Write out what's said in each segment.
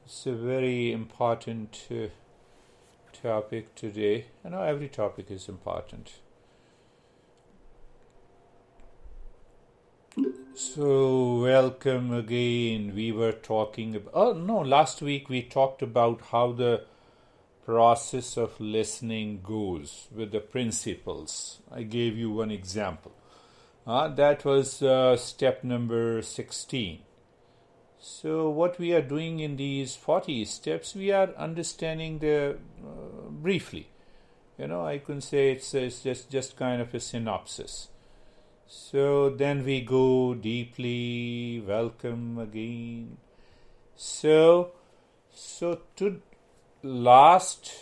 It's a very important topic today. Every topic is important. So, welcome again. We were talking about, last week we talked about how the process of listening goes with the principles. I gave you one example. That was step number 16. So what we are doing in these 40 steps, we are understanding the briefly. I can say it's just kind of a synopsis. So then we go deeply. Welcome again. So to last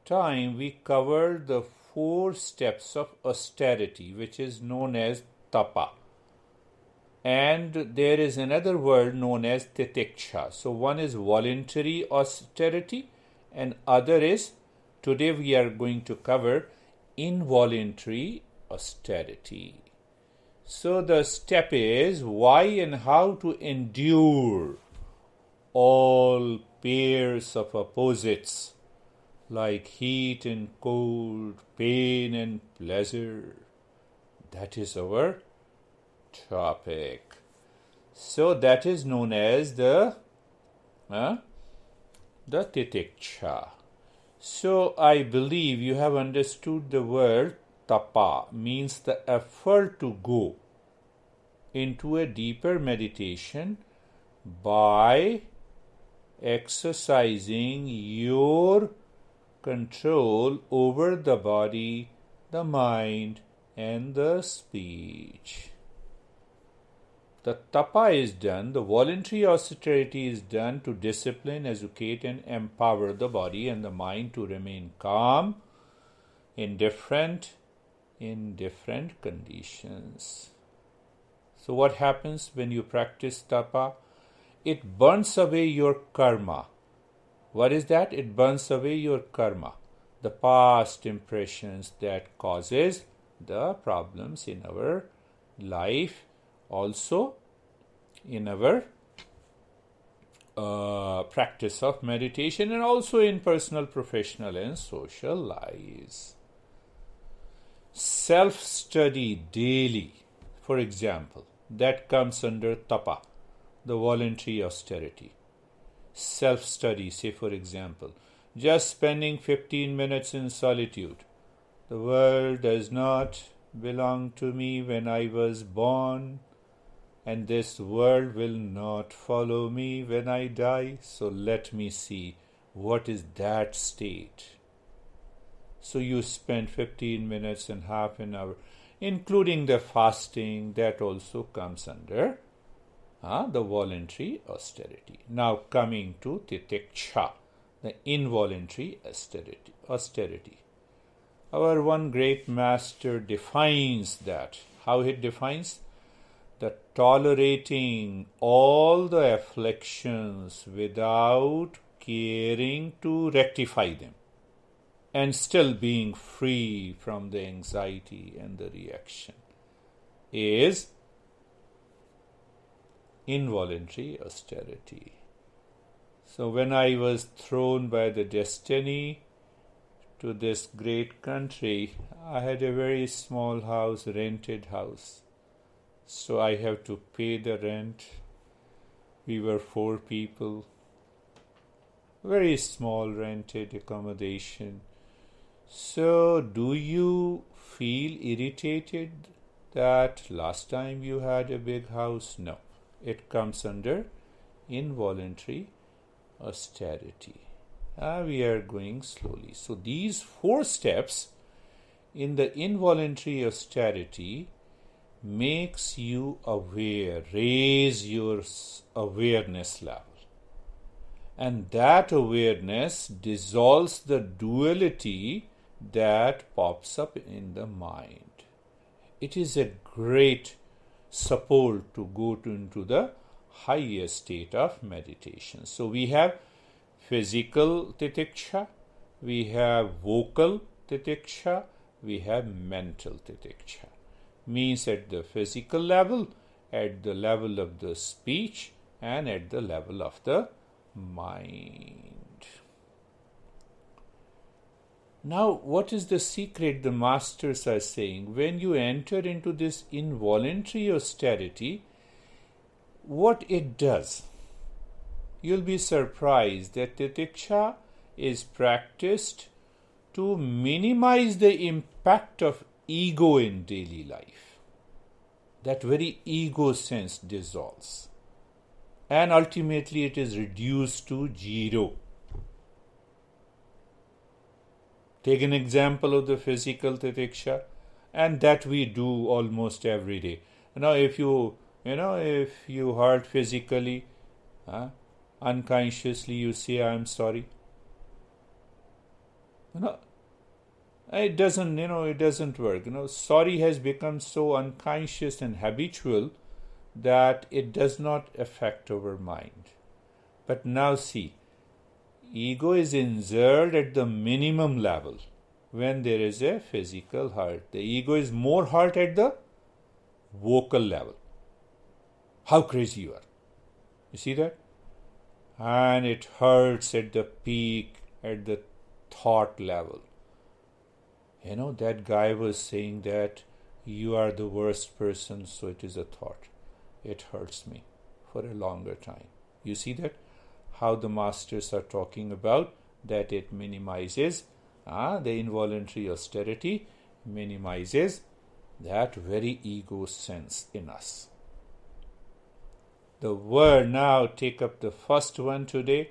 time we covered the 4 steps of austerity, which is known as tapa. And there is another word known as titiksha. So one is voluntary austerity and other is, today we are going to cover involuntary austerity. So the step is why and how to endure all pairs of opposites like heat and cold, pain and pleasure. That is our topic. So that is known as the titiksha. So I believe you have understood the word tapa means the effort to go into a deeper meditation by exercising your control over the body, the mind, and the speech. The tapa is done, the voluntary austerity is done to discipline, educate, and empower the body and the mind to remain calm in different conditions. So what happens when you practice tapa? It burns away your karma. What is that? It burns away your karma, the past impressions that causes the problems in our life, also in our practice of meditation, and also in personal, professional, and social lives. Self-study daily, for example, that comes under tapa, the voluntary austerity. Self-study, say for example, just spending 15 minutes in solitude. The world does not belong to me when I was born, and this world will not follow me when I die. So let me see what is that state. So you spend 15 minutes and half an hour, including the fasting, that also comes under the voluntary austerity. Now coming to titiksha, the involuntary austerity. Our one great master defines that. How he defines? The tolerating all the afflictions without caring to rectify them, and still being free from the anxiety and the reaction, is involuntary austerity. So when I was thrown by the destiny to this great country, I had a very small house, rented house. So I have to pay the rent. We were 4 people. Very small rented accommodation. So do you feel irritated that last time you had a big house? No. It comes under involuntary austerity. We are going slowly. So these 4 steps in the involuntary austerity makes you aware, raise your awareness level. And that awareness dissolves the duality that pops up in the mind. It is a great support to go into the higher state of meditation. So we have physical titiksha, we have vocal titiksha, we have mental titiksha. Means at the physical level, at the level of the speech, and at the level of the mind. Now, what is the secret? The masters are saying, when you enter into this involuntary austerity, what it does, you'll be surprised that titiksha is practiced to minimize the impact of ego in daily life. That very ego sense dissolves. And ultimately it is reduced to zero. Take an example of the physical titiksha, and that we do almost every day. Now, if you hurt physically, unconsciously you say, "I am sorry." It doesn't work. Sorry has become so unconscious and habitual that it does not affect our mind. But now see, ego is inserted at the minimum level when there is a physical hurt. The ego is more hurt at the vocal level. How crazy you are. You see that? And it hurts at the peak, at the thought level. That guy was saying that you are the worst person, so it is a thought. It hurts me for a longer time. You see that? How the masters are talking about that it minimizes the involuntary austerity, minimizes that very ego sense in us. The word, now take up the first one today.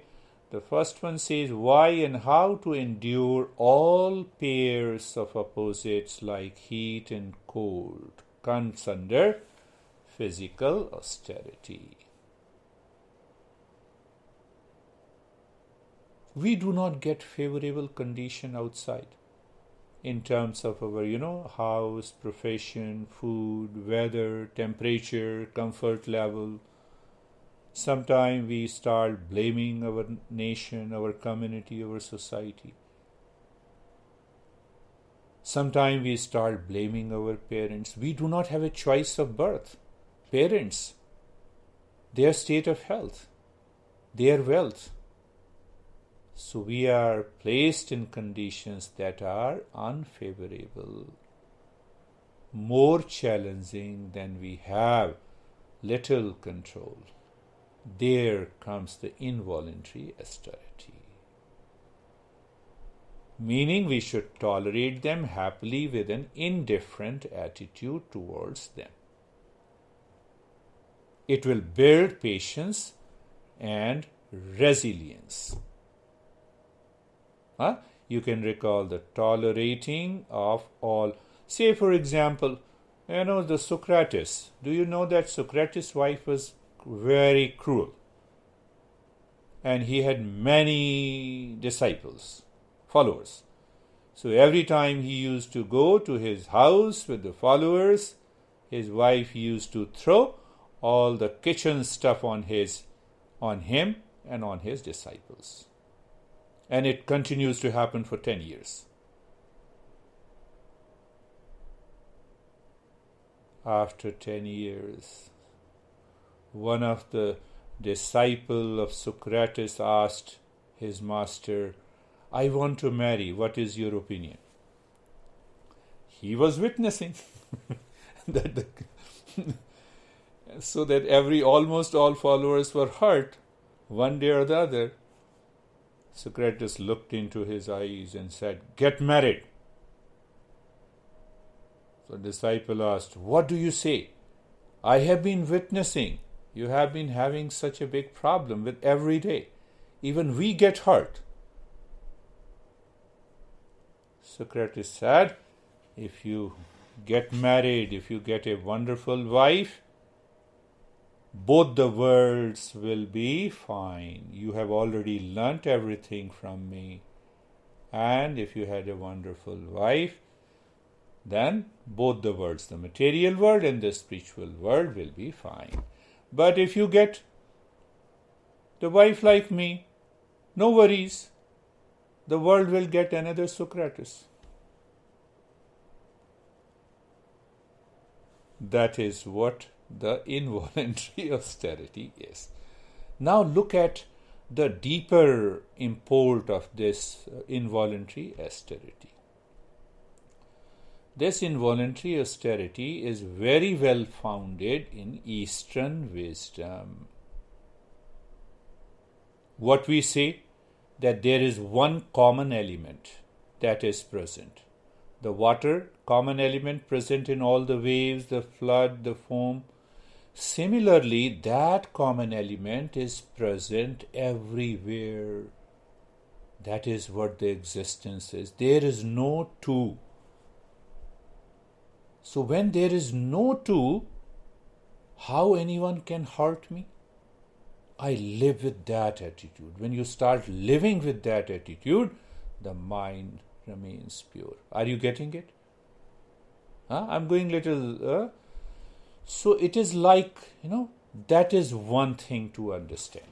The first one says, why and how to endure all pairs of opposites like heat and cold comes under physical austerity. We do not get favorable condition outside in terms of our, house, profession, food, weather, temperature, comfort level. Sometimes we start blaming our nation, our community, our society. Sometimes we start blaming our parents. We do not have a choice of birth. Parents, their state of health, their wealth. So we are placed in conditions that are unfavorable, more challenging than we have little control. There comes the involuntary austerity. Meaning we should tolerate them happily with an indifferent attitude towards them. It will build patience and resilience. You can recall the tolerating of all. Say, for example, the Socrates. Do you know that Socrates' wife was very cruel? And he had many disciples, followers. So every time he used to go to his house with the followers, his wife used to throw all the kitchen stuff on him and on his disciples. And it continues to happen for 10 years. After 10 years, one of the disciples of Socrates asked his master, "I want to marry. What is your opinion?" He was witnessing so that almost all followers were hurt one day or the other. Socrates looked into his eyes and said, "Get married." So the disciple asked, "What do you say? I have been witnessing. You have been having such a big problem with every day. Even we get hurt." Socrates said, if you get married, if you get a wonderful wife, both the worlds will be fine. You have already learnt everything from me. And if you had a wonderful wife, then both the worlds, the material world and the spiritual world, will be fine. But if you get the wife like me, no worries. The world will get another Socrates. That is what the involuntary austerity is. Now look at the deeper import of this involuntary austerity. This involuntary austerity is very well founded in Eastern wisdom. What we say, that there is one common element that is present. The water, common element present in all the waves, the flood, the foam. Similarly, that common element is present everywhere. That is what the existence is. There is no two. So when there is no two, how anyone can hurt me? I live with that attitude. When you start living with that attitude, the mind remains pure. Are you getting it? I'm going little... So it is like, that is one thing to understand.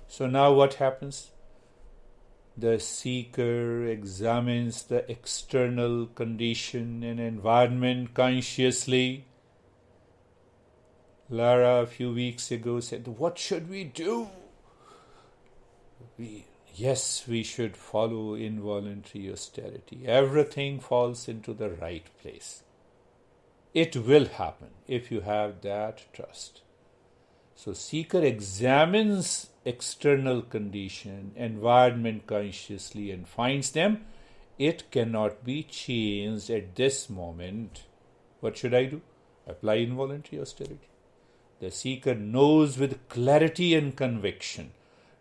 So now what happens? The seeker examines the external condition and environment consciously. Lara a few weeks ago said, what should we do? Yes, we should follow involuntary austerity. Everything falls into the right place. It will happen if you have that trust. So seeker examines external condition, environment consciously and finds them. It cannot be changed at this moment. What should I do? Apply involuntary austerity. The seeker knows with clarity and conviction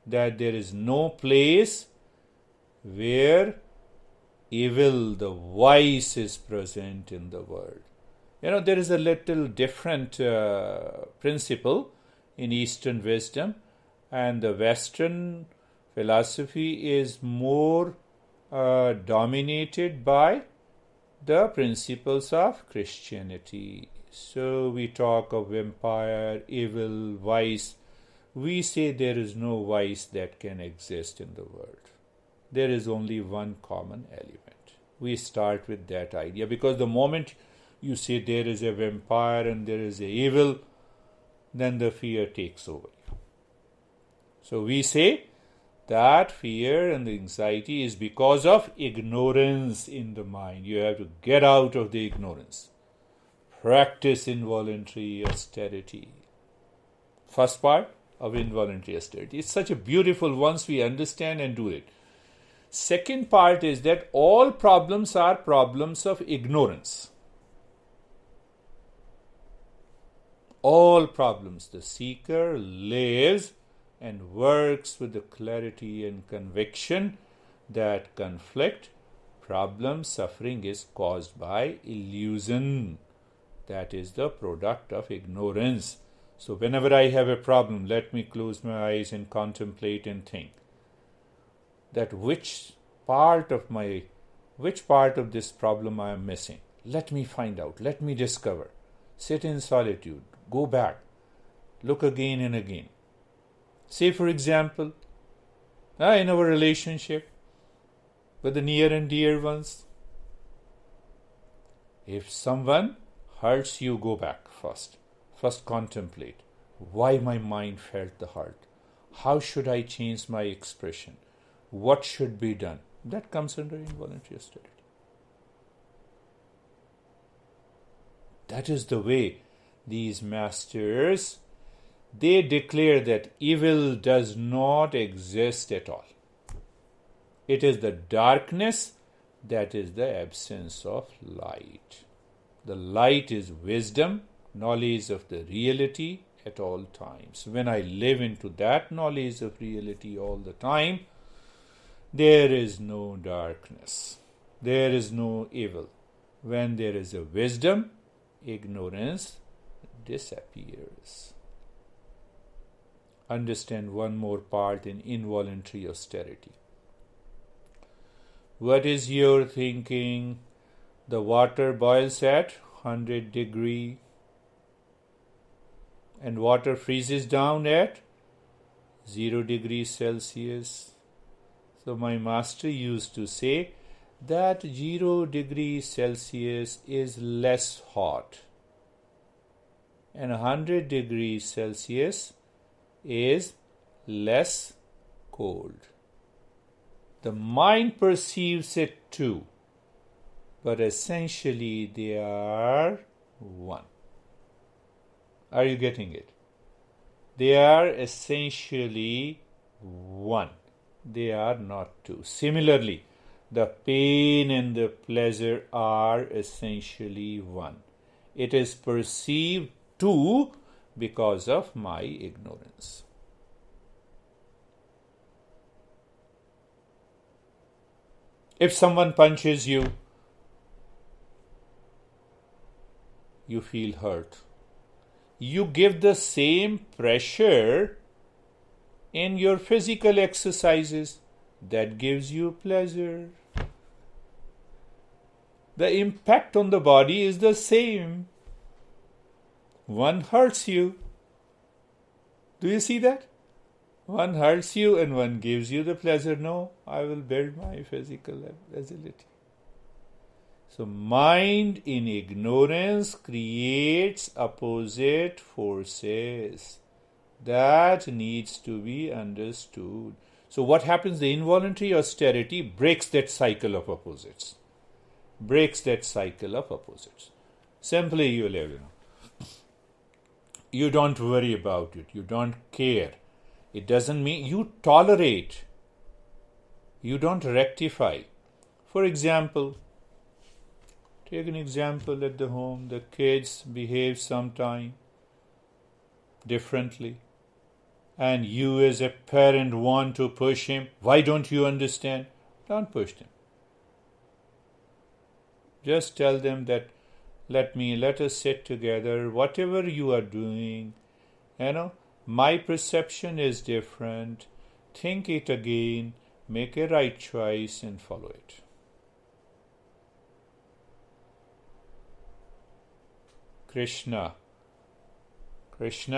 that there is no place where evil, the vice, is present in the world. There is a little different principle in Eastern wisdom, and the Western philosophy is more dominated by the principles of Christianity. So we talk of vampire, evil, vice. We say there is no vice that can exist in the world. There is only one common element. We start with that idea because the moment you say there is a vampire and there is a evil, then the fear takes over you. So we say that fear and the anxiety is because of ignorance in the mind. You have to get out of the ignorance. Practice involuntary austerity. First part of involuntary austerity. It's such a beautiful once we understand and do it. Second part is that all problems are problems of ignorance. All problems. The seeker lives and works with the clarity and conviction that conflict, problem, suffering is caused by illusion. That is the product of ignorance. So whenever I have a problem, let me close my eyes and contemplate and think that which part of this problem I am missing. Let me find out. Let me discover. Sit in solitude. Go back. Look again and again. Say, for example, in our relationship with the near and dear ones, if someone hurts you, go back first. First contemplate. Why my mind felt the hurt? How should I change my expression? What should be done? That comes under involuntary austerity. That is the way these masters, they declare that evil does not exist at all. It is the darkness that is the absence of light. The light is wisdom, knowledge of the reality at all times. When I live into that knowledge of reality all the time, there is no darkness. There is no evil. When there is a wisdom, ignorance disappears. Understand one more part in involuntary austerity. What is your thinking? The water boils at 100 degrees and water freezes down at 0 degrees Celsius. So my master used to say that 0 degrees Celsius is less hot and 100 degrees Celsius is less cold. The mind perceives it too, but essentially they are one. Are you getting it? They are essentially one. They are not two. Similarly, the pain and the pleasure are essentially one. It is perceived two because of my ignorance. If someone punches you, you feel hurt. You give the same pressure in your physical exercises. That gives you pleasure. The impact on the body is the same. One hurts you. Do you see that? One hurts you and one gives you the pleasure. No, I will build my physical agility. So mind in ignorance creates opposite forces. That needs to be understood. So what happens? The involuntary austerity breaks that cycle of opposites. Simply you live, You don't worry about it. You don't care. It doesn't mean you tolerate. You don't rectify. For example, take an example at the home. The kids behave sometime differently. And you as a parent want to push him. Why don't you understand? Don't push them. Just tell them that let us sit together. Whatever you are doing, my perception is different. Think it again. Make a right choice and follow it. Krishna,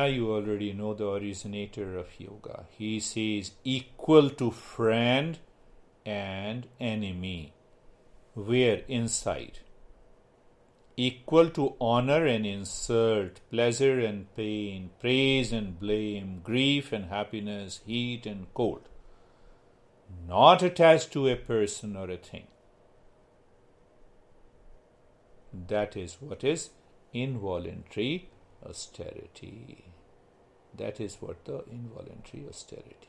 you already know, the originator of yoga. He says equal to friend and enemy. Where? Inside. Equal to honor and insult, pleasure and pain, praise and blame, grief and happiness, heat and cold. Not attached to a person or a thing. That is what is involuntary austerity. That is what the involuntary austerity.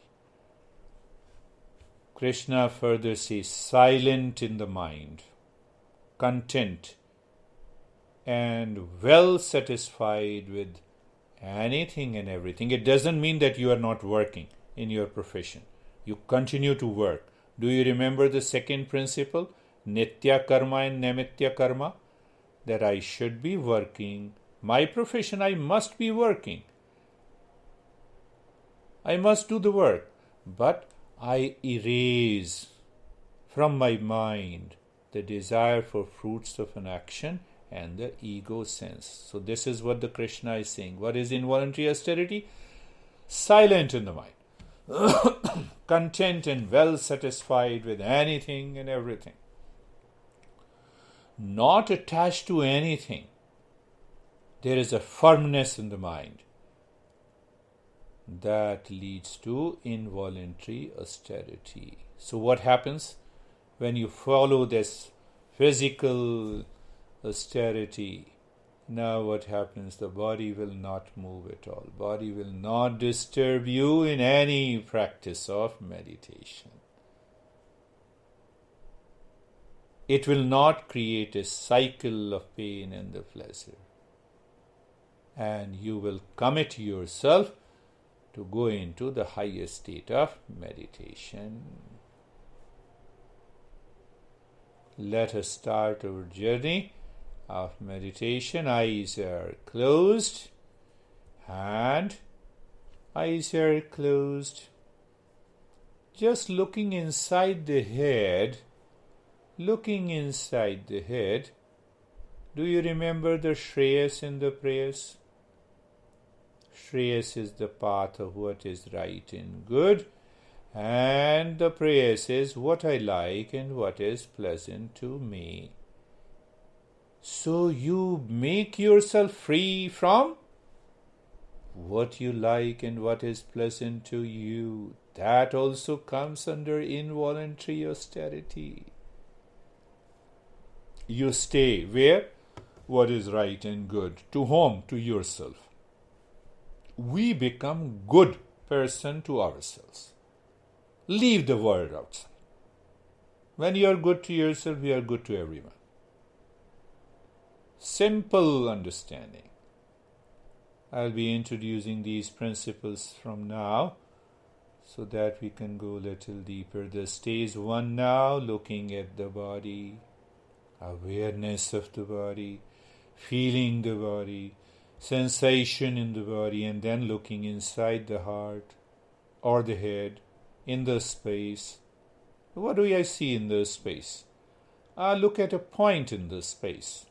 Krishna further says, silent in the mind, content, and well satisfied with anything and everything. It doesn't mean that you are not working in your profession. You continue to work. Do you remember the second principle? Nitya karma and namitya karma? That I should be working. My profession, I must be working. I must do the work. But I erase from my mind the desire for fruits of an action and the ego sense. So this is what the Krishna is saying. What is involuntary austerity? Silent in the mind. Content and well satisfied with anything and everything. Not attached to anything. There is a firmness in the mind that leads to involuntary austerity. So what happens when you follow this physical austerity? Now what happens? The body will not move at all. Body will not disturb you in any practice of meditation. It will not create a cycle of pain and the pleasure. And you will commit yourself to go into the highest state of meditation. Let us start our journey of meditation. Eyes are closed and eyes are closed. Just looking inside the head. Do you remember the Shreyas in the prayers? Shreyas is the path of what is right and good, and the prayers is what I like and what is pleasant to me. So you make yourself free from what you like and what is pleasant to you. That also comes under involuntary austerity. You stay where? What is right and good. To whom? To yourself. We become good person to ourselves. Leave the world outside. When you are good to yourself, you are good to everyone. Simple understanding. I'll be introducing these principles from now so that we can go a little deeper. The stage 1 now, looking at the body, awareness of the body, feeling the body, sensation in the body, and then looking inside the heart or the head, in the space. What do I see in the space? I look at a point in the space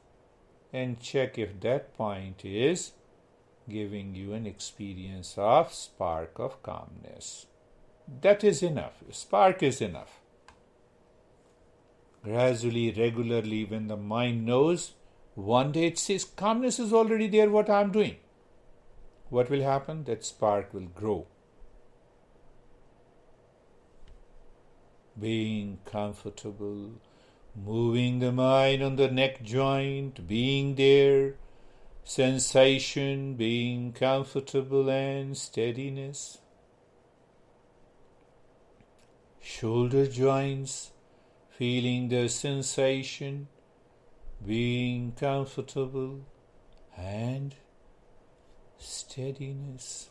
and check if that point is giving you an experience of spark of calmness. That is enough. Spark is enough. Gradually, regularly, when the mind knows, one day it says, calmness is already there, what I am doing. What will happen? That spark will grow. Being comfortable, moving the mind on the neck joint, being there, sensation, being comfortable and steadiness. Shoulder joints, feeling the sensation, being comfortable and steadiness.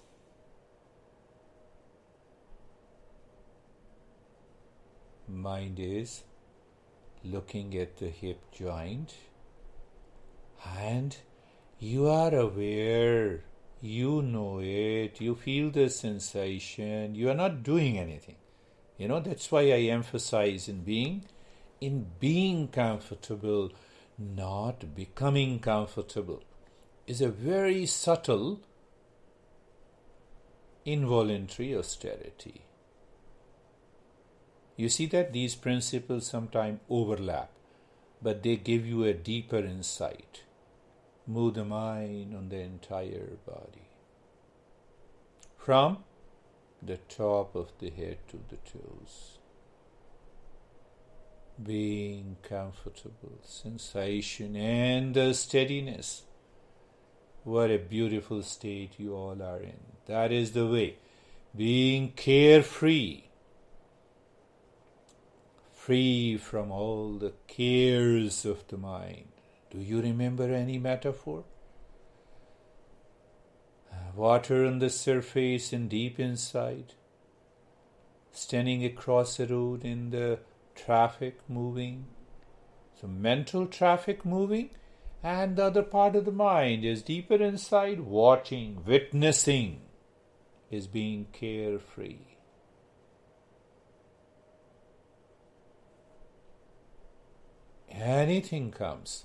Mind is looking at the hip joint and you are aware, you know it, you feel the sensation, you are not doing anything. That's why I emphasize in being comfortable, not becoming comfortable, is a very subtle involuntary austerity. You see that these principles sometimes overlap, but they give you a deeper insight. Move the mind on the entire body. From the top of the head to the toes. Being comfortable, sensation and the steadiness. What a beautiful state you all are in. That is the way. Being carefree. Free from all the cares of the mind. Do you remember any metaphor? Water on the surface and deep inside. Standing across a road in the traffic moving. So mental traffic moving, and the other part of the mind is deeper inside, watching, witnessing, is being carefree. Anything comes.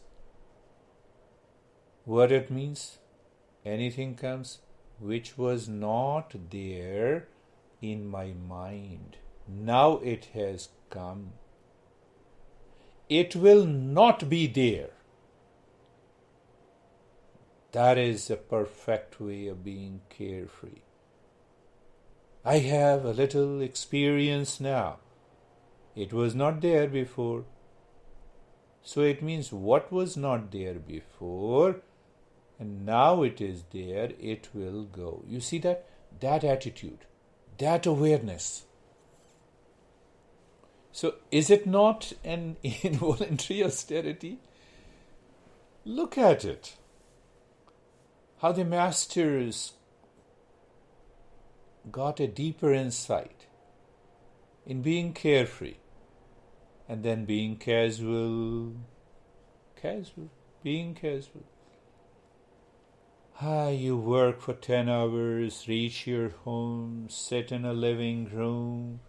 What it means? Anything comes which was not there in my mind. Now it has come. It will not be there. That is a perfect way of being carefree. I have a little experience now. It was not there before. So it means what was not there before, and now it is there, it will go. You see that? That attitude, that awareness. So is it not an involuntary austerity? Look at it. How the masters got a deeper insight in being carefree. And then being casual, being casual. You work for 10 hours, reach your home, sit in a living room,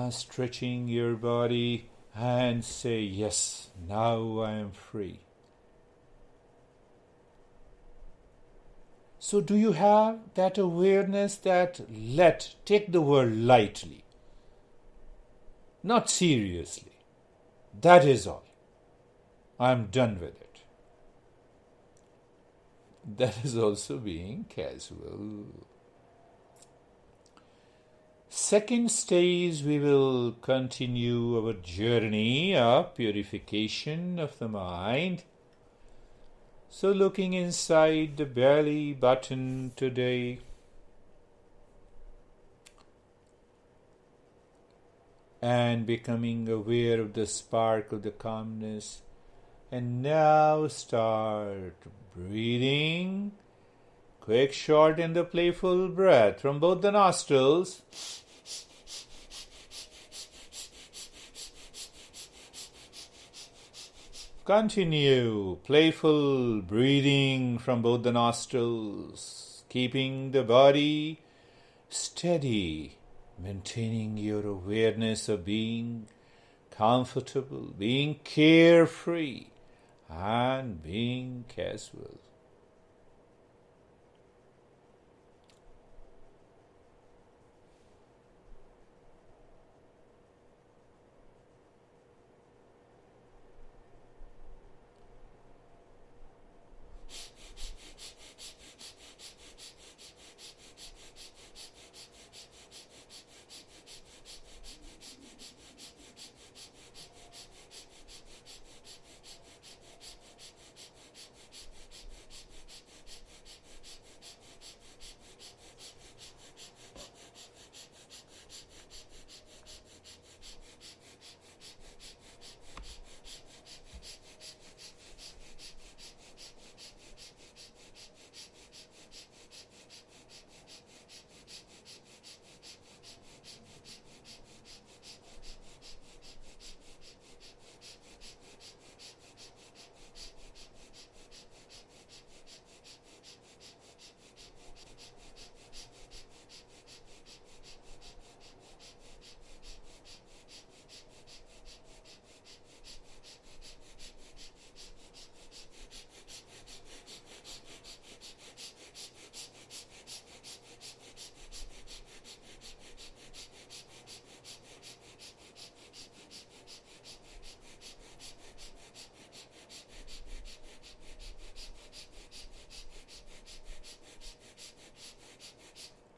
stretching your body and say, yes, now I am free. So do you have that awareness that take the world lightly? Not seriously. That is all. I am done with it. That is also being casual. Second stage, we will continue our journey of purification of the mind. So looking inside the belly button today, and becoming aware of the spark of the calmness. And now start breathing. Quick, short, and the playful breath from both the nostrils. Continue playful breathing from both the nostrils, keeping the body steady, maintaining your awareness of being comfortable, being carefree, and being casual.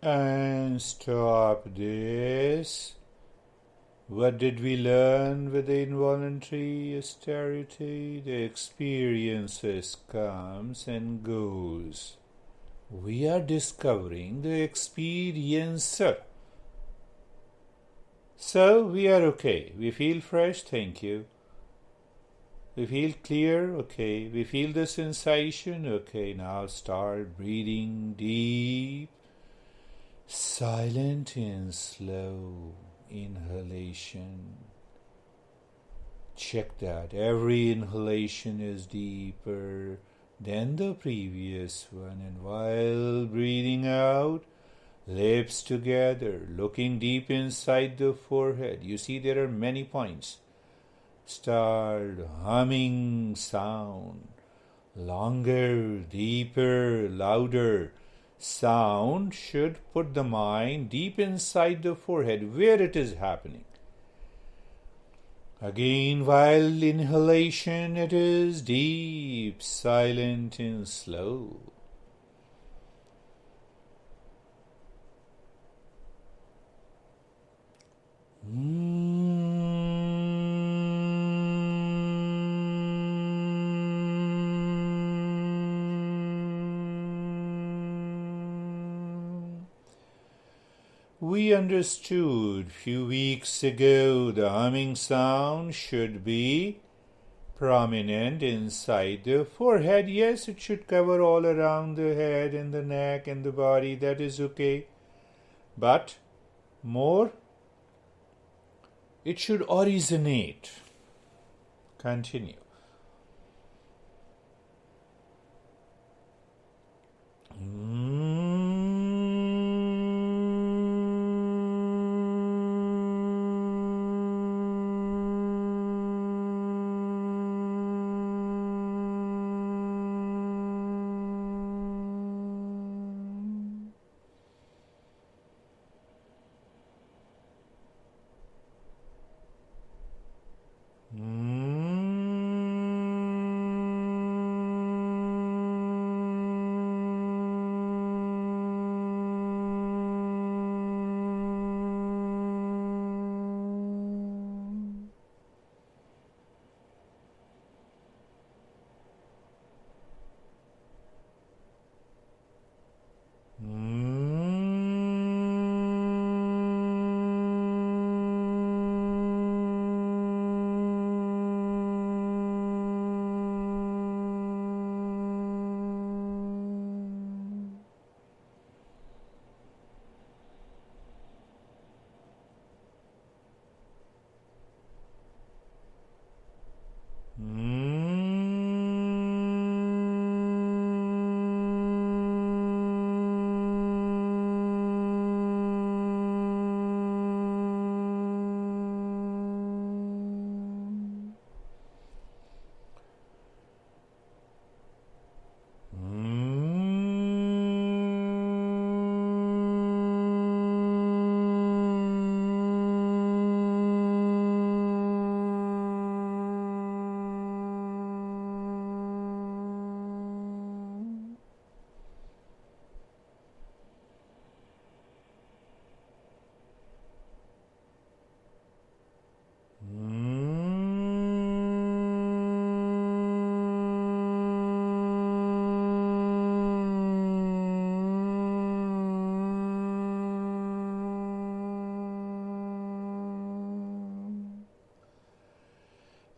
And stop this. What did we learn with the involuntary austerity? The experiences comes and goes. We are discovering the experiencer. So we are okay. We feel fresh, thank you. We feel clear, okay. We feel the sensation, okay. Now start breathing deep. Silent and slow inhalation. Check that. Every inhalation is deeper than the previous one. And while breathing out, lips together, looking deep inside the forehead. You see there are many points. Start humming sound. Longer, deeper, louder. Sound should put the mind deep inside the forehead where it is happening. Again, while inhalation, it is deep, silent, and slow. We understood few weeks ago the humming sound should be prominent inside the forehead. Yes, it should cover all around the head and the neck and the body. That is okay. But more, it should originate. Continue.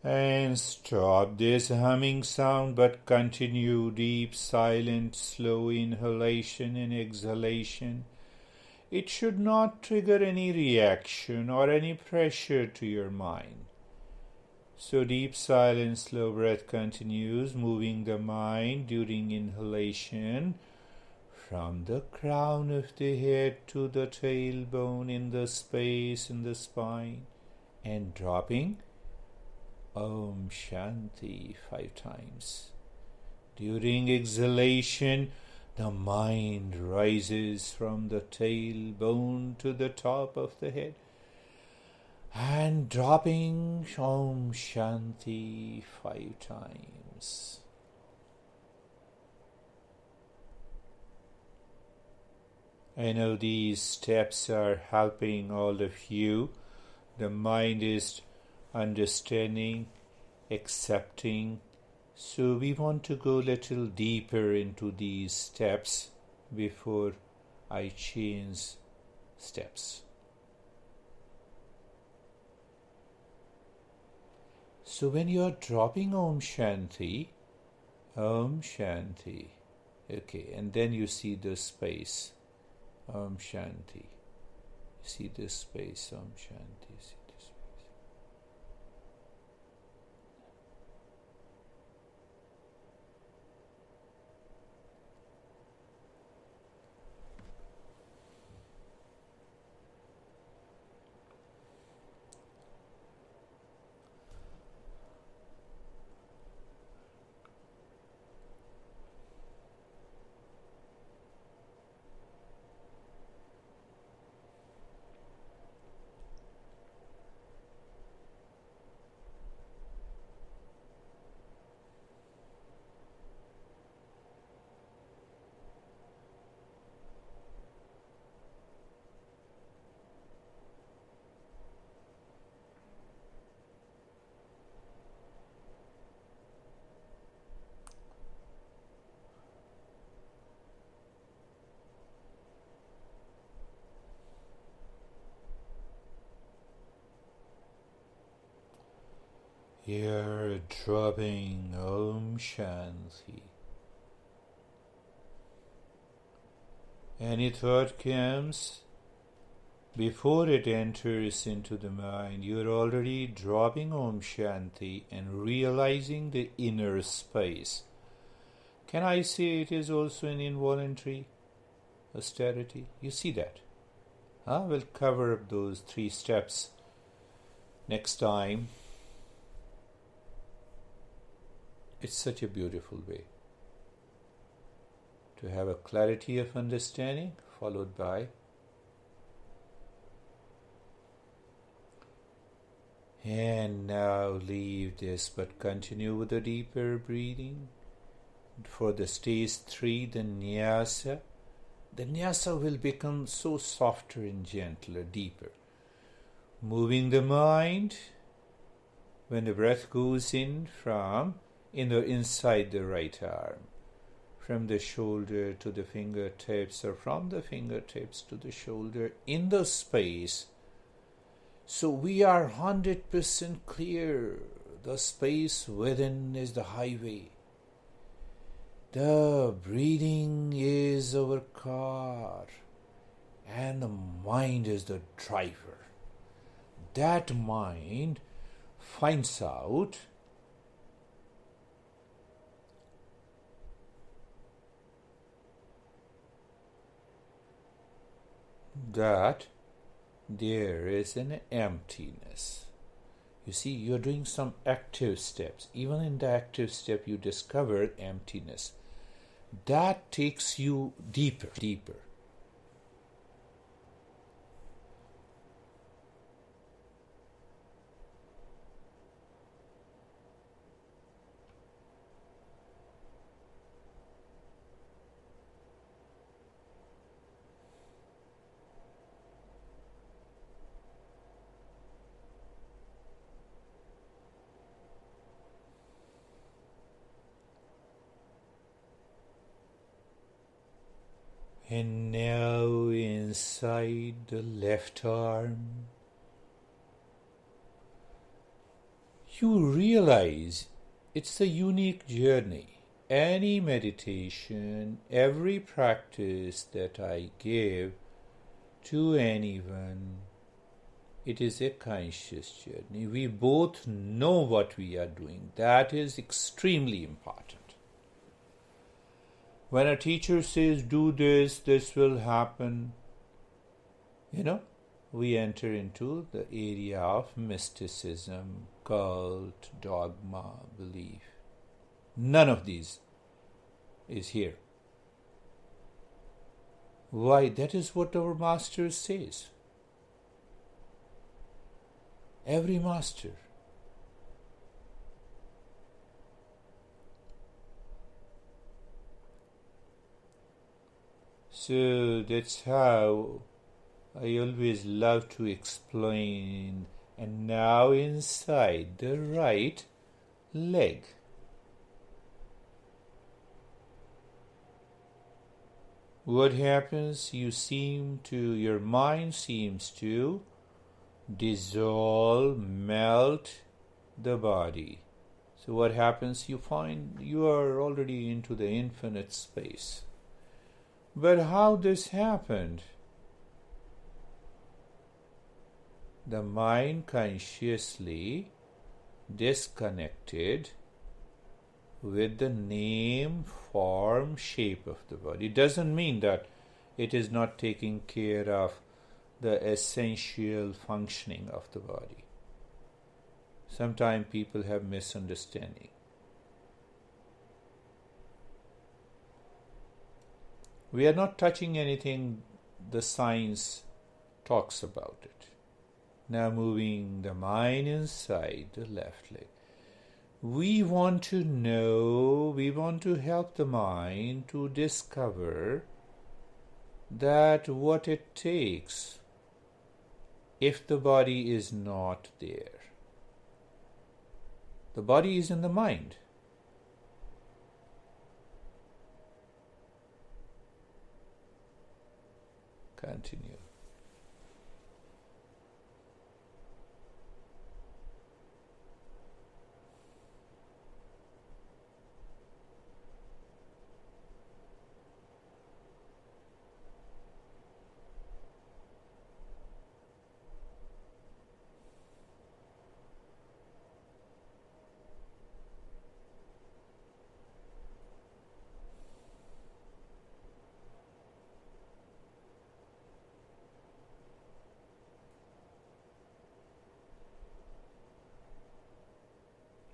And stop this humming sound, but continue deep, silent, slow inhalation and exhalation. It should not trigger any reaction or any pressure to your mind. So deep, silent, slow breath continues, moving the mind during inhalation from the crown of the head to the tailbone in the space in the spine, and dropping Om Shanti 5 times. During exhalation, the mind rises from the tailbone to the top of the head, and dropping Om Shanti 5 times. I know these steps are helping all of you. The mind is understanding, accepting. So we want to go a little deeper into these steps before I change steps. So when you are dropping Om Shanti, okay, and then you see the space, Om Shanti. See this space, Om Shanti, see this space. You're dropping Om Shanti. Any thought comes, before it enters into the mind, you're already dropping Om Shanti and realizing the inner space. Can I say it is also an involuntary austerity? You see that? We'll cover up those 3 steps next time. It's such a beautiful way to have a clarity of understanding, followed by and now leave this, but continue with the deeper breathing. For the stage 3, the nyasa will become so softer and gentler, deeper. Moving the mind when the breath goes in from inside the right arm, from the shoulder to the fingertips, or from the fingertips to the shoulder, in the space. So we are 100% clear. The space within is the highway. The breathing is our car, and the mind is the driver. That mind finds out that there is an emptiness. You see, you're doing some active steps. Even in the active step, you discover emptiness. That takes you deeper. And now inside the left arm, you realize it's a unique journey. Any meditation, every practice that I give to anyone, it is a conscious journey. We both know what we are doing. That is extremely important. When a teacher says, do this, this will happen, we enter into the area of mysticism, cult, dogma, belief. None of these is here. Why? That is what our master says. Every master. So that's how I always love to explain. And now inside the right leg. What happens? Your mind seems to dissolve, melt the body. So what happens? You find you are already into the infinite space. But how this happened? The mind consciously disconnected with the name, form, shape of the body. It doesn't mean that it is not taking care of the essential functioning of the body. Sometimes people have misunderstanding. We are not touching anything the science talks about it. Now moving the mind inside the left leg. We want to know, we want to help the mind to discover that what it takes if the body is not there. The body is in the mind. Continue.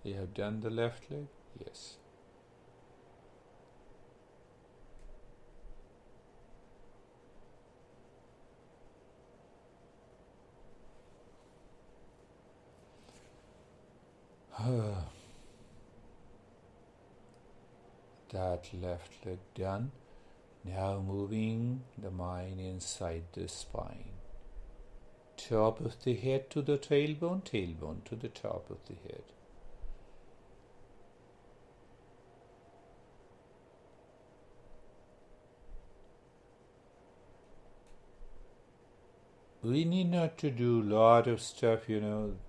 You have done the left leg? Yes. That left leg done. Now moving the mind inside the spine. Top of the head to the tailbone, tailbone to the top of the head. We need not to do a lot of stuff,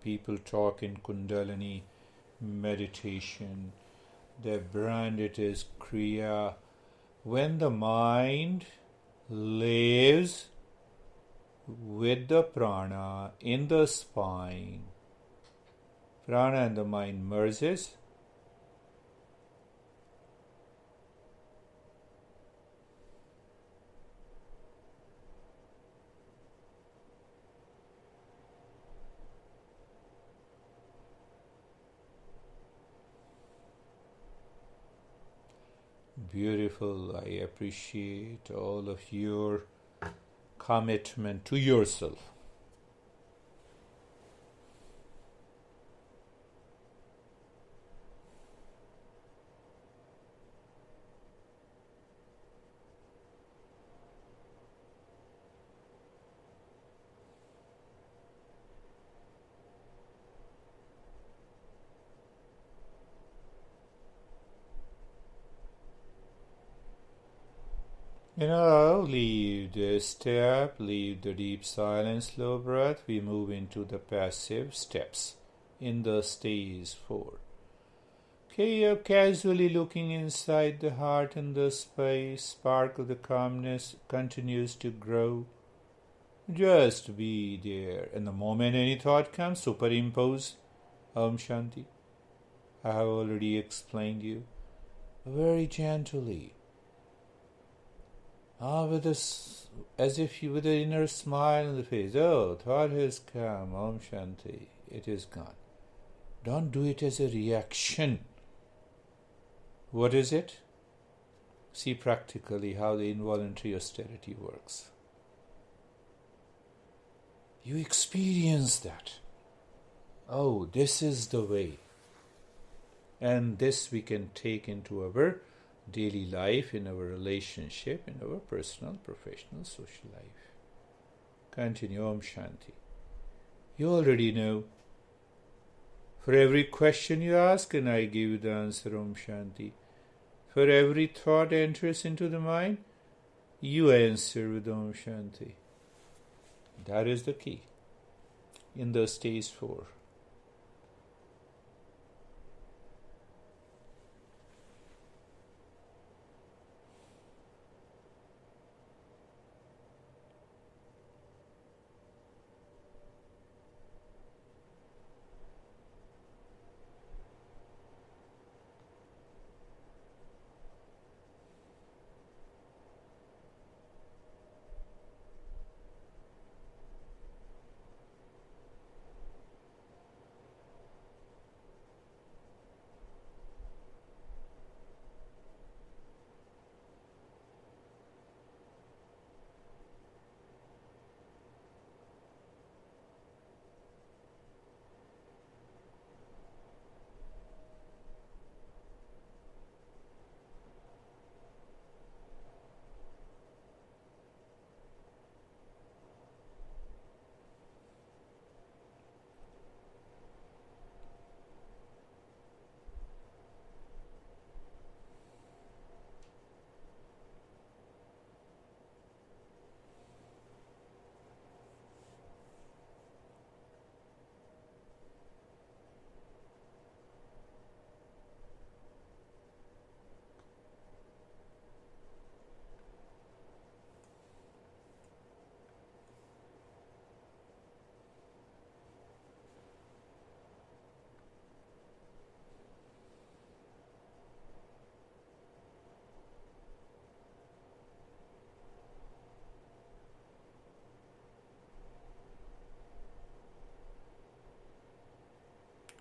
people talk in Kundalini meditation. They brand it as Kriya. When the mind lives with the prana in the spine, prana and the mind merges. Beautiful. I appreciate all of your commitment to yourself. Leave the step, leave the deep silence, slow breath. We move into the passive steps in the stage 4. Okay, you're casually looking inside the heart, and the space, spark of the calmness continues to grow. Just be there. And the moment any thought comes, superimpose Om Shanti. I have already explained you. Very gently. As if you with an inner smile on the face. Oh, thought has come. Om Shanti. It is gone. Don't do it as a reaction. What is it? See practically how the involuntary austerity works. You experience that. Oh, this is the way. And this we can take into our daily life, in our relationship, in our personal, professional, social life. Continue. Om Shanti. You already know. For every question you ask, and I give you the answer, Om Shanti. For every thought enters into the mind, you answer with Om Shanti. That is the key in the stage 4.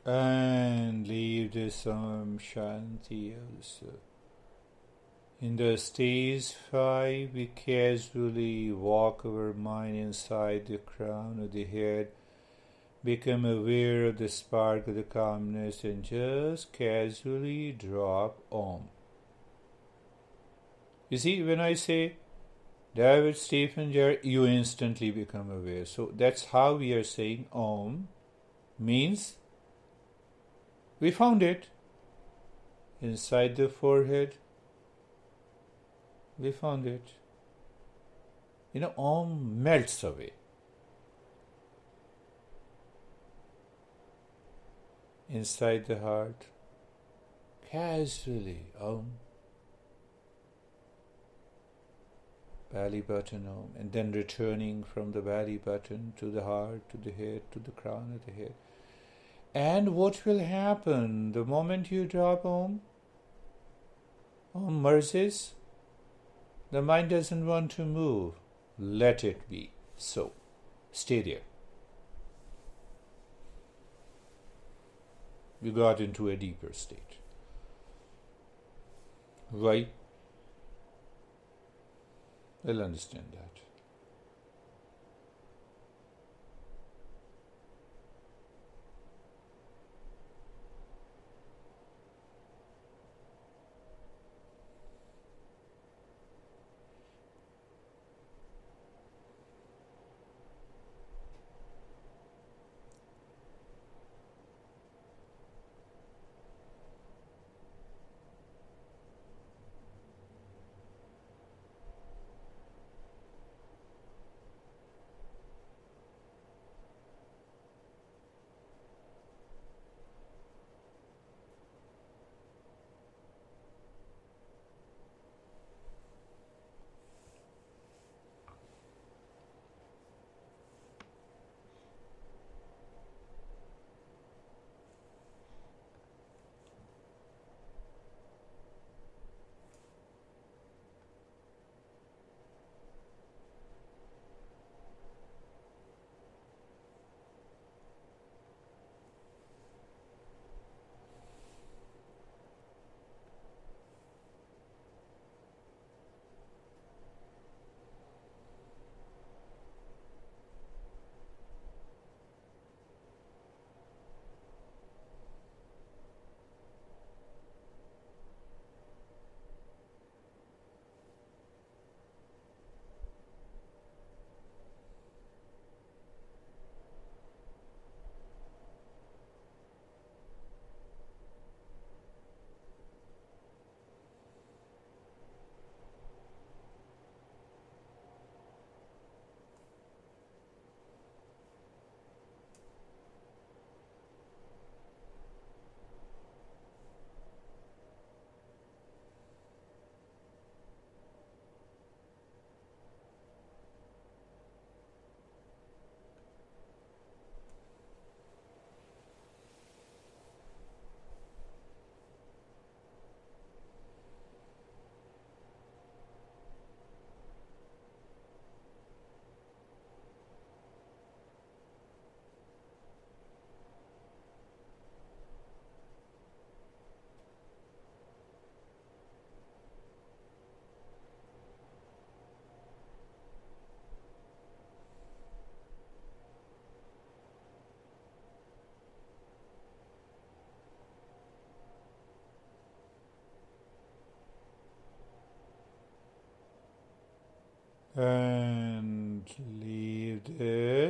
And leave this Om Shanti also. In the stage 5, we casually walk our mind inside the crown of the head, become aware of the spark of the calmness, and just casually drop Om. You see, when I say David Stephen Jarrett, you instantly become aware. So that's how we are saying Om means we found it inside the forehead. We found it. Om melts away. Inside the heart, casually, Om. Belly button, Om. And then returning from the belly button to the heart, to the head, to the crown of the head. And what will happen the moment you drop Om? Om merges. The mind doesn't want to move. Let it be so. Stay there. You got into a deeper state. Why? I'll understand that.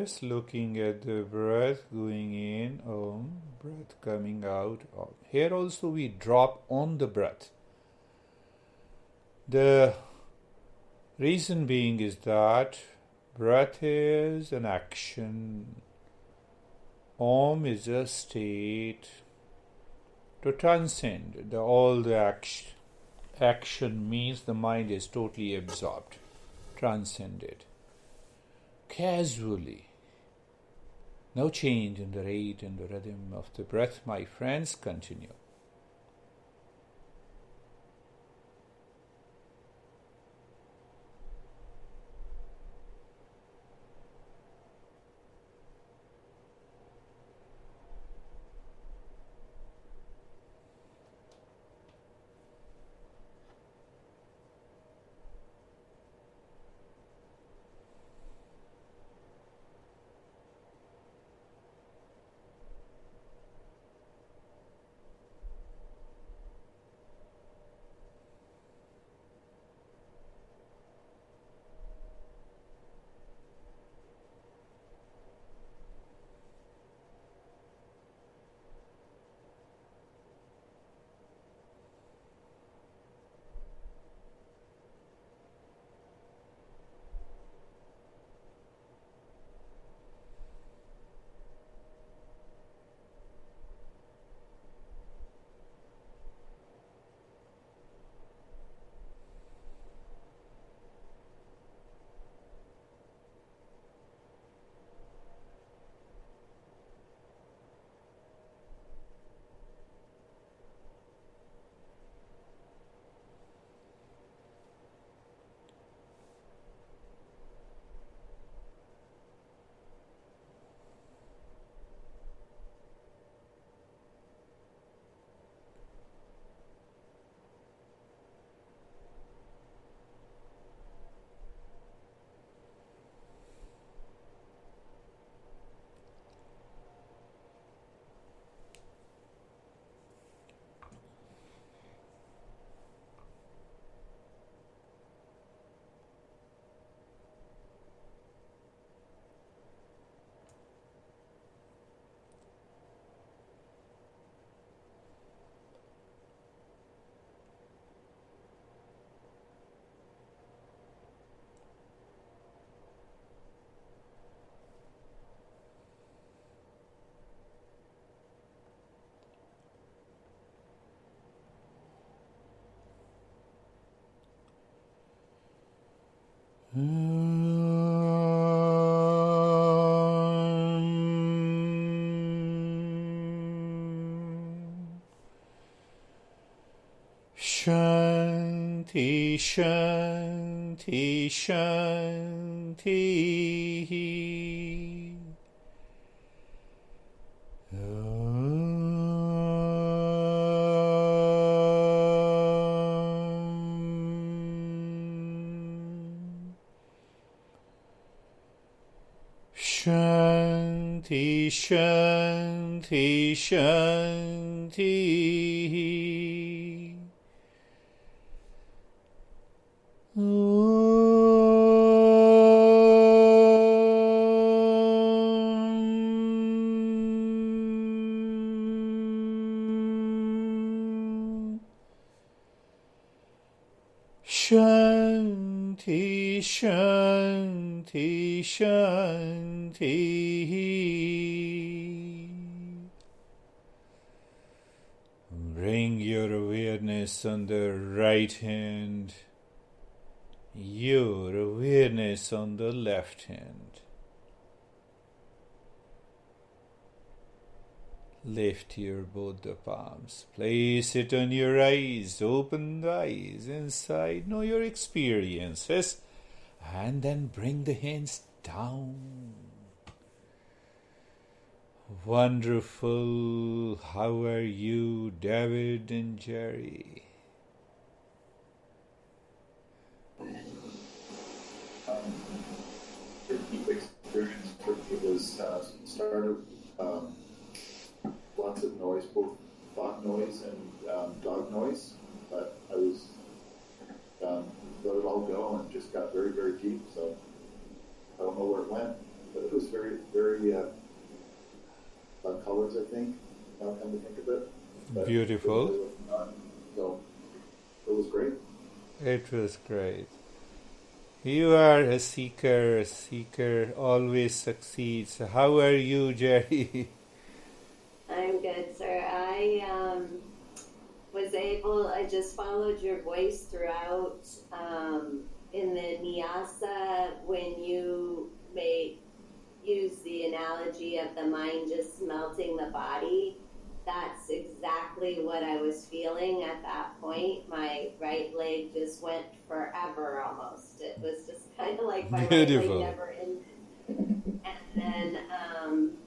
Just looking at the breath going in, breath coming out. Here also we drop on the breath. The reason being is that breath is an action. Om is a state to transcend. All the action means the mind is totally absorbed, transcended. Casually. No change in the rate and the rhythm of the breath, my friends. Continue. Shanti, Shanti, Shanti. Shanti, Shanti, Shanti. Shanti, Shanti, Shanti. Bring your awareness on the right hand, your awareness on the left hand. Lift your both the palms. Place it on your eyes. Open the eyes inside. Know your experiences. And then bring the hands down. Wonderful. How are you, David and Jerry? Deep experience. It was started lots of noise, both thought noise and dog noise, but I was let it all go and just got very, very deep, so I don't know where it went. but it was very, very colors, I think, now come to think of it. But Beautiful. So it was great. It was great. You are a seeker. A seeker always succeeds. How are you, Jerry? I'm good, sir. I just followed your voice throughout in the Nyasa when you use the analogy of the mind just melting the body. That's exactly what I was feeling at that point. My right leg just went forever almost. It was just kind of like my Beautiful. right leg never ended. And then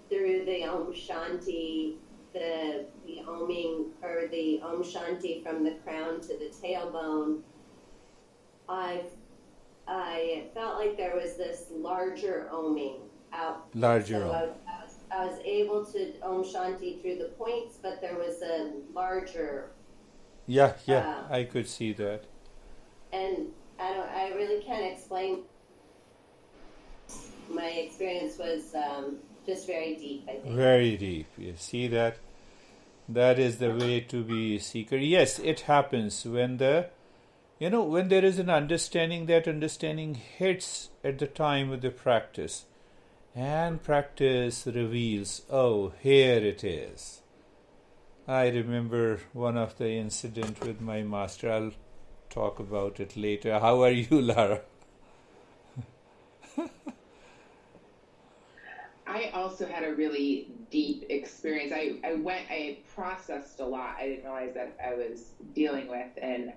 through the Om Shanti, the oming or the Om Shanti from the crown to the tailbone, I felt like there was this larger oming out. Larger. So I was able to Om Shanti through the points, but there was a larger. Yeah, I could see that. And I really can't explain. My experience was just very deep, I think. Very deep. You see that? That is the way to be a seeker. Yes, it happens when when there is an understanding, that understanding hits at the time of the practice. And practice reveals, oh, here it is. I remember one of the incident with my master. I'll talk about it later. How are you, Lara? I also had a really deep experience. I processed a lot. I didn't realize that I was dealing with. And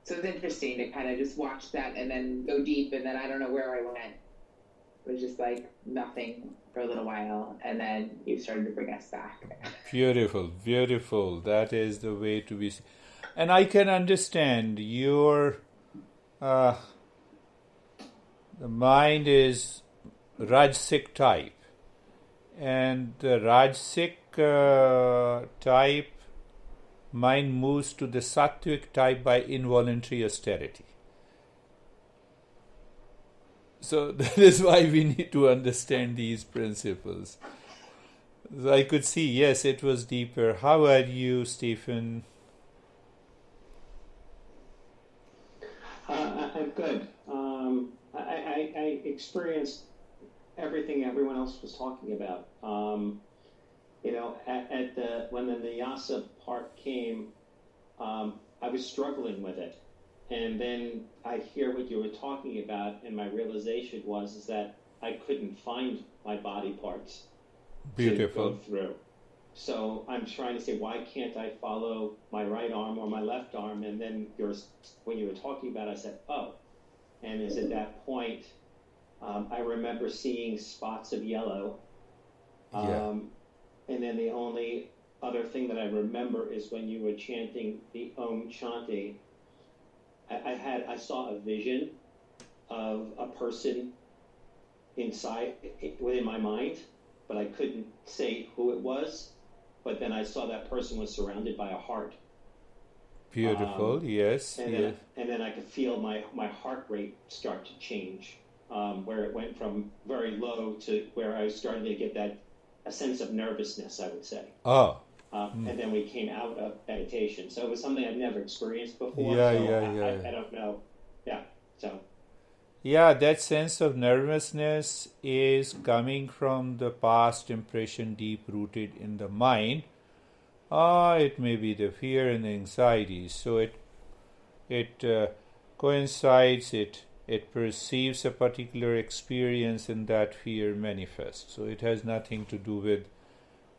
so it was interesting to kind of just watch that and then go deep. And then I don't know where I went. It was just like nothing for a little while. And then you started to bring us back. Beautiful, beautiful. That is the way to be. And I can understand your, the mind is Rajasic type. And the Rajasic type mind moves to the Sattvic type by involuntary austerity. So that is why we need to understand these principles. So I could see, yes, it was deeper. How are you, Stephen? I'm good. I experienced everything everyone else was talking about. When the Nyasa part came, I was struggling with it. And then I hear what you were talking about, and my realization is that I couldn't find my body parts Beautiful. to go through. So I'm trying to say, why can't I follow my right arm or my left arm? And then when you were talking about it, I said, oh. And it's at that point, I remember seeing spots of yellow. And then the only other thing that I remember is when you were chanting the Om Shanti, I saw a vision of a person inside within my mind, but I couldn't say who it was. But then I saw that person was surrounded by a heart. Beautiful, yes. And then I could feel my heart rate start to change, where it went from very low to where I was starting to get a sense of nervousness, I would say. Oh. And then we came out of meditation. So it was something I've never experienced before. I don't know. Yeah, so. Yeah, that sense of nervousness is coming from the past impression deep-rooted in the mind. It may be the fear and the anxiety. So it coincides, it perceives a particular experience and that fear manifests. So it has nothing to do with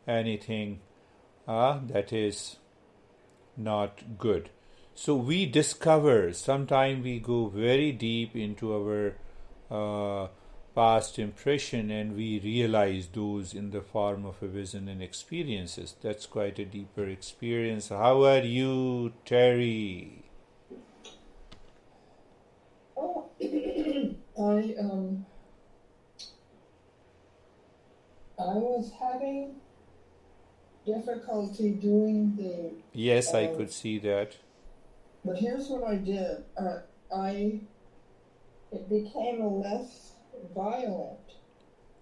anything that is not good. So we discover, sometimes we go very deep into our past impression and we realize those in the form of a vision and experiences. That's quite a deeper experience. How are you, Terry? Oh, I was having difficulty doing the... Yes, I could see that. But here's what I did. It became less violent.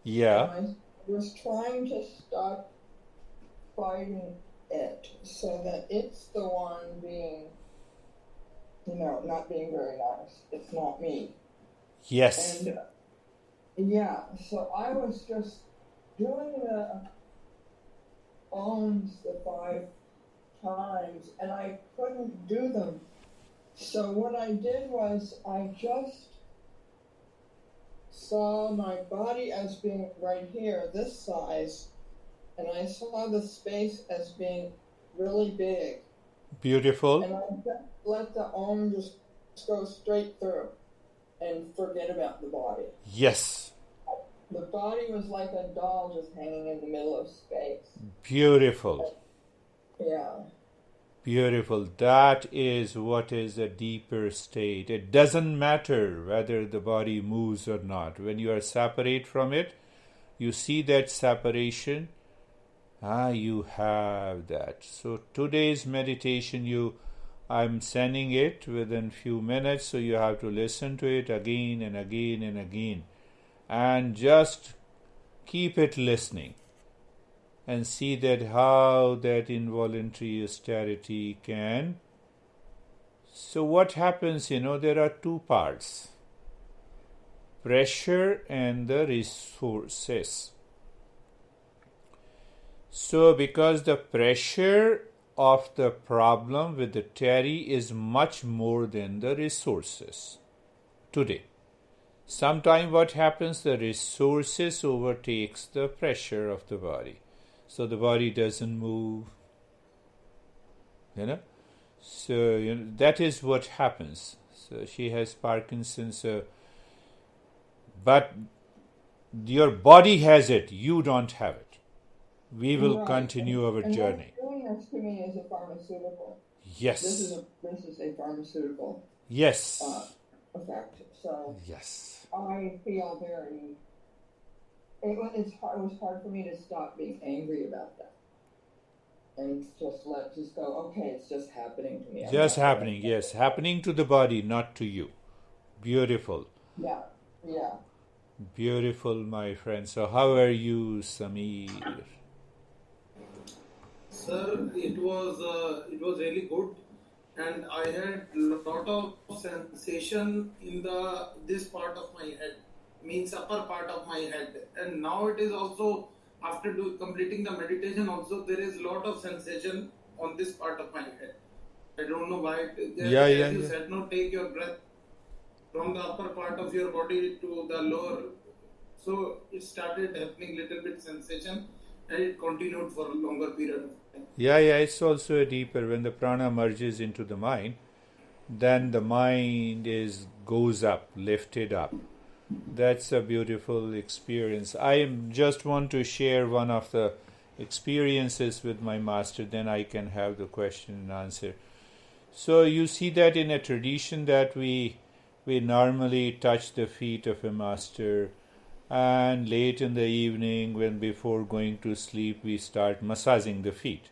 Yeah. And I was trying to stop fighting it so that it's the one being, not being very nice. It's not me. Yes. And yeah, so I was just doing the Ohms the 5 times, and I couldn't do them. So what I did was I just saw my body as being right here, this size, and I saw the space as being really big. Beautiful. And I just let the Om just go straight through and forget about the body. Yes. The body was like a doll just hanging in the middle of space. Beautiful. Yeah. Beautiful. That is what is a deeper state. It doesn't matter whether the body moves or not. When you are separate from it, you see that separation. You have that. So today's meditation, I'm sending it within few minutes, so you have to listen to it again and again and again. And just keep it listening and see that how that involuntary austerity can. So what happens, there are two parts: pressure and the resources. So because the pressure of the problem with the Terry is much more than the resources today. Sometime what happens, the resources overtakes the pressure of the body. So the body doesn't move. So that is what happens. So she has Parkinson's. But your body has it. You don't have it. We will continue our journey. And doing this to me is a pharmaceutical. Yes. This is a pharmaceutical. Yes. Effect. So. Yes. I feel very. It was hard for me to stop being angry about that, and just go. Okay, it's just happening to me. Just happening. Yes, happening to the body, not to you. Beautiful. Yeah. Yeah. Beautiful, my friend. So, how are you, Sameer? Sir, it was really good, and I had lot of sensation in this part of my head, means upper part of my head, and now it is also after completing the meditation also there is lot of sensation on this part of my head. I don't know why. You said, no, take your breath from the upper part of your body to the lower. So it started happening little bit sensation, and it continued for a longer period of time. Yeah, it's also deeper. When the prana merges into the mind, then the mind goes up, lifted up. That's a beautiful experience. I just want to share one of the experiences with my master, then I can have the question and answer. So you see that in a tradition that we normally touch the feet of a master, and late in the evening, before going to sleep, we start massaging the feet.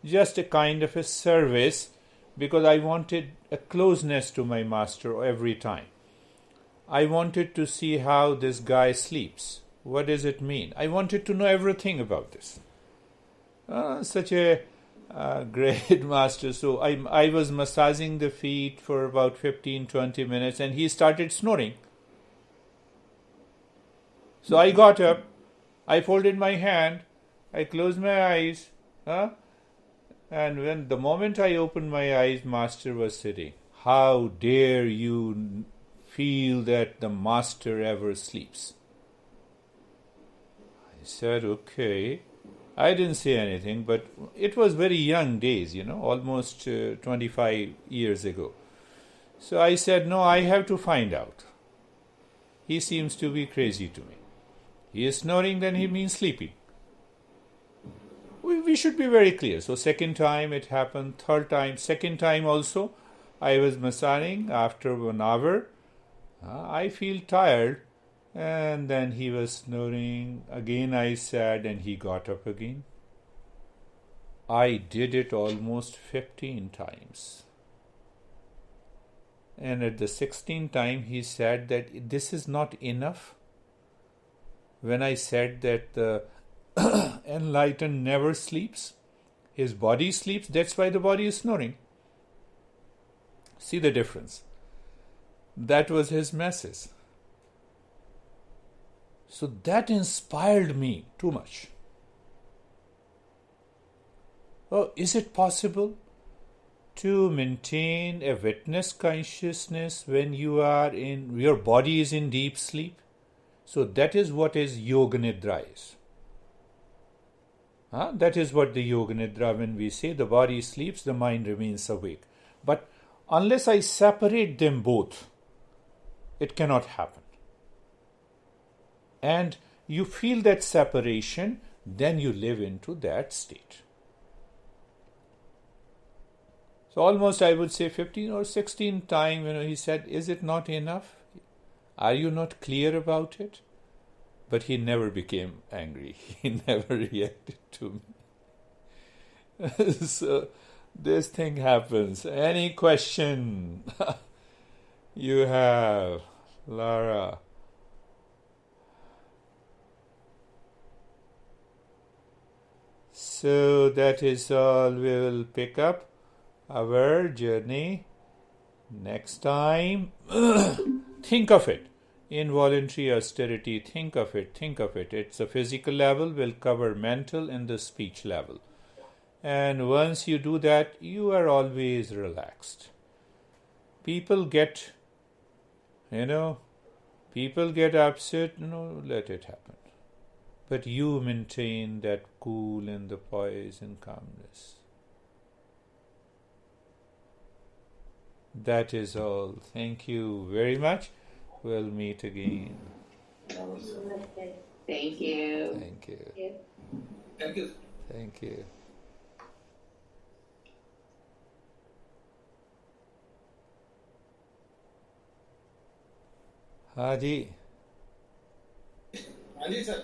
Just a kind of a service, because I wanted a closeness to my master every time. I wanted to see how this guy sleeps. What does it mean? I wanted to know everything about this. Such a great master. So I was massaging the feet for about 15-20 minutes, and he started snoring. So I got up, I folded my hand, I closed my eyes, and the moment I opened my eyes, master was sitting. How dare you feel that the master ever sleeps? I said, okay. I didn't say anything, but it was very young days, almost 25 years ago. So I said, no, I have to find out. He seems to be crazy to me. He is snoring, then he means sleeping. We should be very clear. So second time it happened, third time, second time also, I was massaging. After 1 hour, I feel tired, and then he was snoring. Again I sat, and he got up again. I did it almost 15 times. And at the 16th time, he said that this is not enough. when I said that the enlightened never sleeps. His body sleeps, that's why the body is snoring. See the difference. That was his message. So that inspired me too much. Oh, is it possible to maintain a witness consciousness when your body is in deep sleep? So that is what is Yoga Nidra is. That is what the Yoga Nidra, when we say the body sleeps, the mind remains awake. But unless I separate them both, it cannot happen. And you feel that separation, then you live into that state. So almost I would say 15 or 16 times, he said, is it not enough? Are you not clear about it? But he never became angry. He never reacted to me. So this thing happens. Any question you have, Lara? So that is all. We will pick up our journey next time. Think of it. Involuntary austerity, think of it. It's a physical level, will cover mental and the speech level. And once you do that, you are always relaxed. People get upset, let it happen. But you maintain that cool and the poise and calmness. That is all. Thank you very much. We'll meet again. Thank you. Thank you. Thank you. Thank you. हाँ जी हाँ जी sir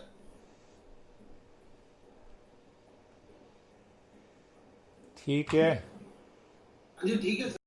ठीक है हाँ जी ठीक है sir